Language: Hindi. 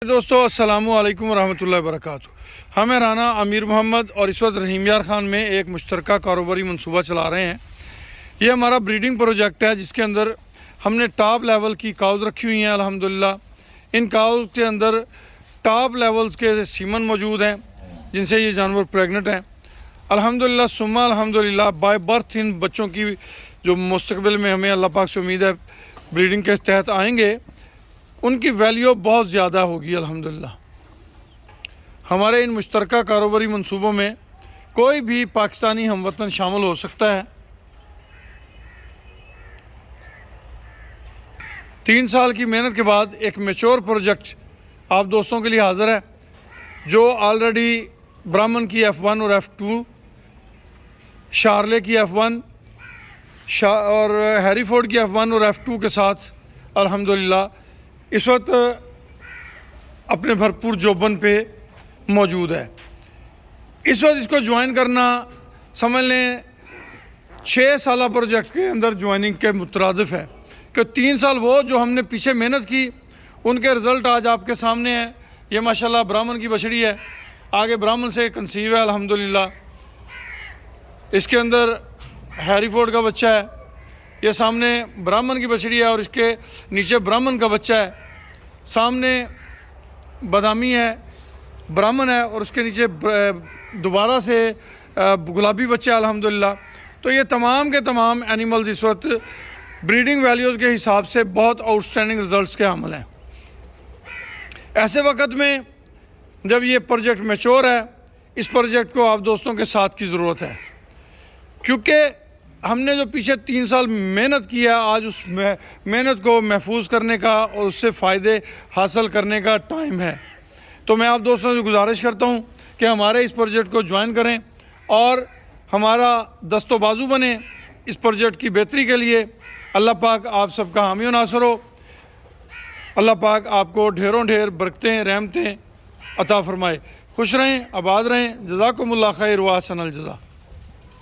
दोस्तों अस्सलामु अलैकुम रहमतुल्लाहि वबरकातुहू। हमें राना अमीर मोहम्मद और इस वक्त रहीम यार ख़ान में एक मुश्तरका कारोबारी मनसूबा चला रहे हैं। ये हमारा ब्रीडिंग प्रोजेक्ट है जिसके अंदर हमने टॉप लेवल की काउज़ रखी हुई हैं। अल्हम्दुलिल्लाह इन काउज़ के अंदर टॉप लेवल्स के सीमन मौजूद हैं जिनसे ये जानवर प्रेगनेंट हैं। अल्हम्दुलिल्लाह सुम्मा अल्हम्दुलिल्लाह बाय बर्थ इन बच्चों की जो मुस्तकबिल में हमें अल्लाह पाक से उम्मीद है ब्रीडिंग के तहत आएंगे, उनकी वैल्यू बहुत ज़्यादा होगी। अल्हम्दुलिल्लाह हमारे इन मुश्तरका कारोबारी मंसूबों में कोई भी पाकिस्तानी हमवतन शामिल हो सकता है। 3 साल की मेहनत के बाद एक मैच्योर प्रोजेक्ट आप दोस्तों के लिए हाज़िर है, जो ऑलरेडी ब्राह्मण की F1 और F2, शार्ले की F1 और हैरीफोर्ड की F1 और F2 के साथ अल्हम्दुलिल्लाह इस वक्त अपने भरपूर जोबन पे मौजूद है। इस वक्त इसको ज्वाइन करना समझ लें 6 साल प्रोजेक्ट के अंदर ज्वाइनिंग के मुतरादिफ है कि 3 साल वो जो हमने पीछे मेहनत की उनके रिज़ल्ट आज आपके सामने हैं। ये माशाल्लाह ब्राह्मण की बछड़ी है, आगे ब्राह्मण से कंसीव है अल्हम्दुलिल्लाह। इसके अंदर हैरीफोर्ड का बच्चा है, ये सामने ब्राह्मण की बछड़ी है और इसके नीचे ब्राह्मण का बच्चा है। सामने बादामी है, ब्राह्मण है और उसके नीचे दोबारा से गुलाबी बच्चा है अल्हम्दुलिल्लाह। तो ये तमाम के तमाम एनिमल्स इस वक्त ब्रीडिंग वैल्यूज़ के हिसाब से बहुत आउटस्टैंडिंग रिज़ल्ट्स के हामिल हैं। ऐसे वक्त में जब ये प्रोजेक्ट मैच्योर है, इस प्रोजेक्ट को आप दोस्तों के साथ की ज़रूरत है, क्योंकि हमने जो पीछे 3 साल मेहनत की है, आज उस मेहनत को महफूज करने का और उससे फ़ायदे हासिल करने का टाइम है। तो मैं आप दोस्तों से गुजारिश करता हूँ कि हमारे इस प्रोजेक्ट को ज्वाइन करें और हमारा दस्तो बाजू बने इस प्रोजेक्ट की बेहतरी के लिए। अल्लाह पाक आप सबका हामी व नासर हो। अल्लाह पाक आपको ढेरों ढेर बरकतें रहमतें अता फ़रमाए। खुश रहें, आबाद रहें। जज़ाकुमुल्लाह खैर व अहसनल जज़ा।